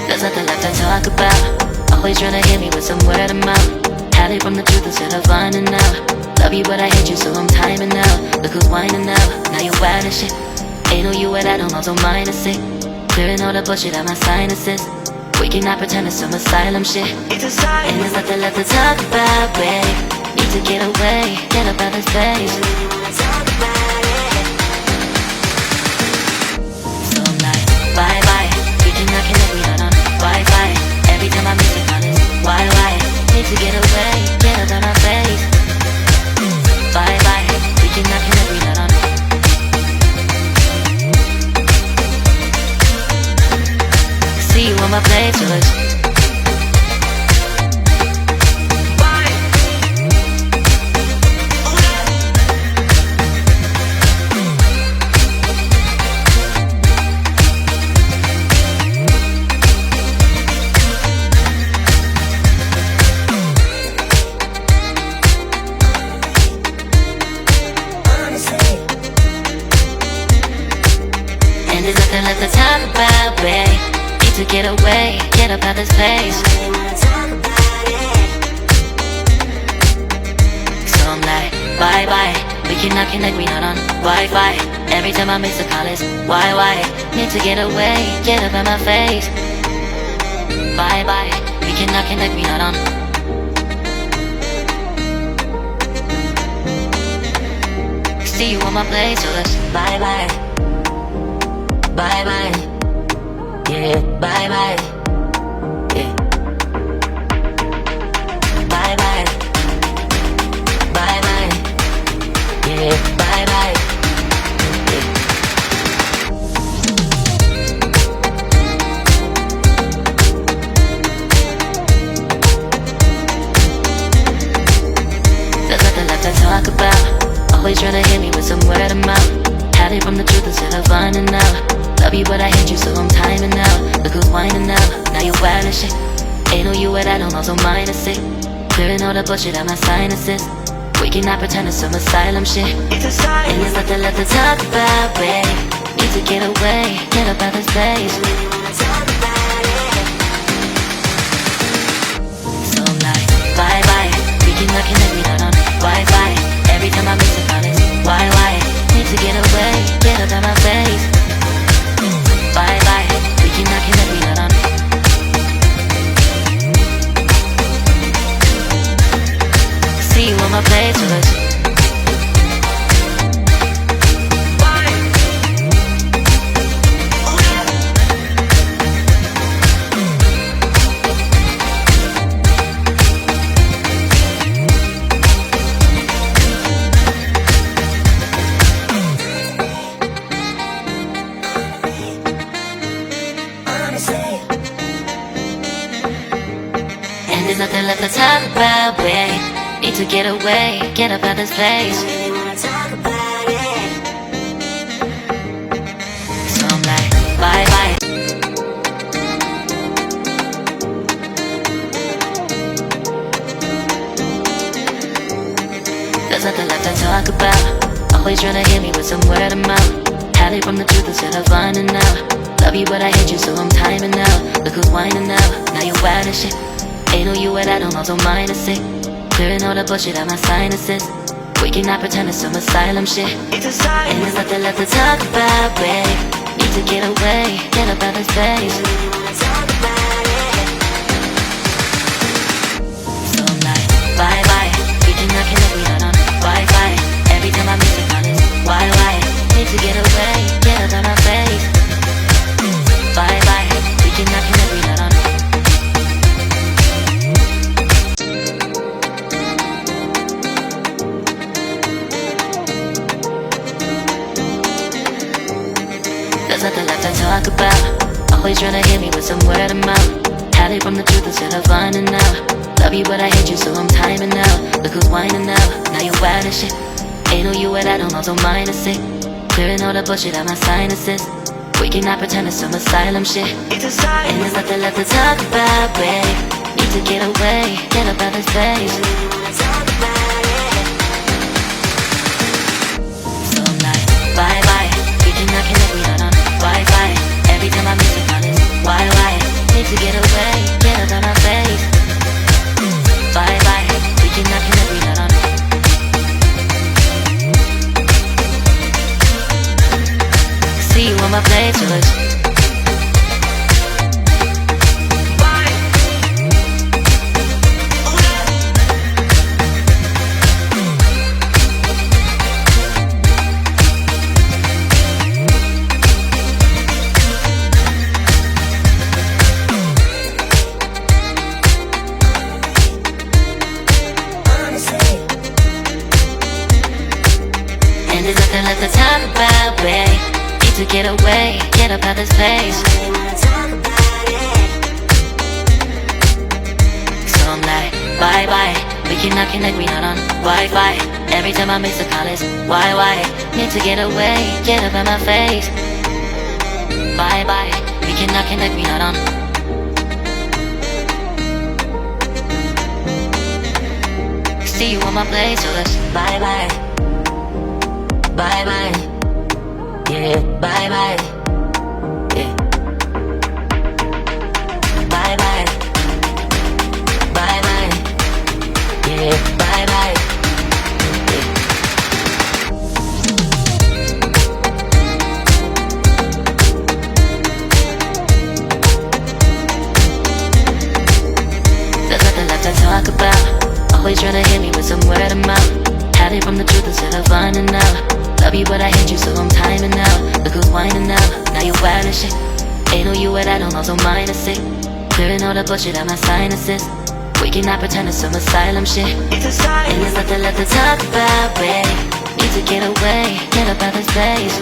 There's nothing left to talk about. Always trying to hit me with some word of mouth. Hide it from the truth instead of finding out. Love you but I hate you so I'm timing out. Look who's whining now, now you're wild and shit. Ain't no you at all, so mine is sick. Clearing all the bullshit out my sinuses. We cannot pretend it's some asylum shit. And there's nothing left to talk about, babe. Need to get away, get up out this place. So I'm like, bye bye. We cannot connect, we not on Wi-Fi. Every time I miss it, on this why? Need to get away, get up out my face. Bye bye. We cannot connect, we not on. See you on my playlist. And there's nothing left to talk about, babe. Need to get away, get up out this place. So I'm like, bye bye. We cannot connect, we not on Wi-Fi. Every time I miss a call it's why? Need to get away, get up out my face. Bye bye. We cannot connect, we not on. See you on my place, so let's bye bye. Bye bye. Yeah, bye bye. Yeah. Bye bye. Bye bye. Yeah, bye bye. Yeah. There's nothing left to talk about. Always trying to hit me with some word of mouth. Hide it from the truth instead of finding out. Love you but I hate you so I'm timing out. Look who's whining now, now you're wild and shit. Ain't no you at all, so mine is sick. Clearing all the bullshit out my sinuses. We cannot pretend it's some asylum shit. And there's nothing left to talk about, babe. Need to get away, get up out this place. So I'm like, bye bye. We cannot connect, we not on Wi-Fi. Every time I miss a call it's why? Need to get away, get up out my face. Bye bye. We cannot connect, we not on. See you on my playlist. And there's nothing left to talk about, babe. Need to get away, get up out this place. So I'm like, bye bye. There's nothing left to talk about. Always trying to hit me with some word of mouth. Hide it from the truth instead of finding out. Love you but I hate you so I'm timing out. Look who's whining now, now you're wild and shit. Ain't no you at all, so mine is sick. Clearing all the bullshit out my sinuses. We cannot pretend it's some asylum shit. And there's nothing left to talk about, babe. Need to get away, get up out this place. So I'm like, bye bye. We cannot connect, we not on Wi-Fi. Every time I miss a call it's why? Need to get away, get up out my face. Bye bye. We cannot connect, we not on. There's nothing left to talk about. Always trying to hit me with some word of mouth. Hide it from the truth instead of finding out. Love you but I hate you so I'm timing out. Look who's whining now, now you're wild and shit. Ain't no you at all, so mine is sick. Clearing all the bullshit out my sinuses. We cannot pretend it's some asylum shit. And there's nothing left to talk about, babe. Need to get away, get up out this place. my place, so let's. And there's nothing left to talk about, babe. Need to get away, get up out this place. So I'm like, bye bye. We cannot connect, we not on Wi-Fi. Every time I miss a call, it's why? Need to get away, get up out my face. Bye bye. We cannot connect, we not on. See you on my place, so let's bye bye. Bye bye, yeah, bye bye, yeah. Bye bye, bye bye, yeah, bye bye, yeah. There's nothing left to talk about. Always trying to hit me with some word of mouth. Hiding from the truth instead of finding out. Love you but I hate you so I'm timing out. Look who's whining now, now you're wild and shit. Ain't no you what I don't know, so mine is sick. Clearing all the bullshit out my sinuses. We cannot pretend it's some asylum shit. And there's nothing left to talk about, babe. Need to get away, get up out this place.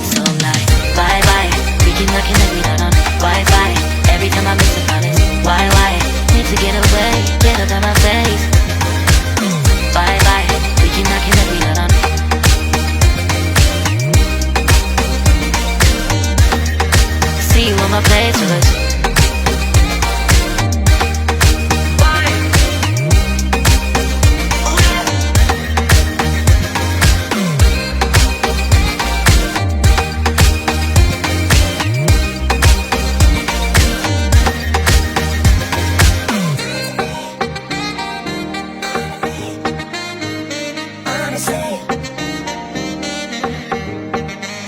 So I'm like, bye bye. We cannot connect, we not on Wi-Fi. Every time I miss a call, it's why? Need to get away, get up out my face. Bye bye, we cannot connect, we not on. See you on my place, so let's.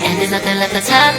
And there's nothing left to talk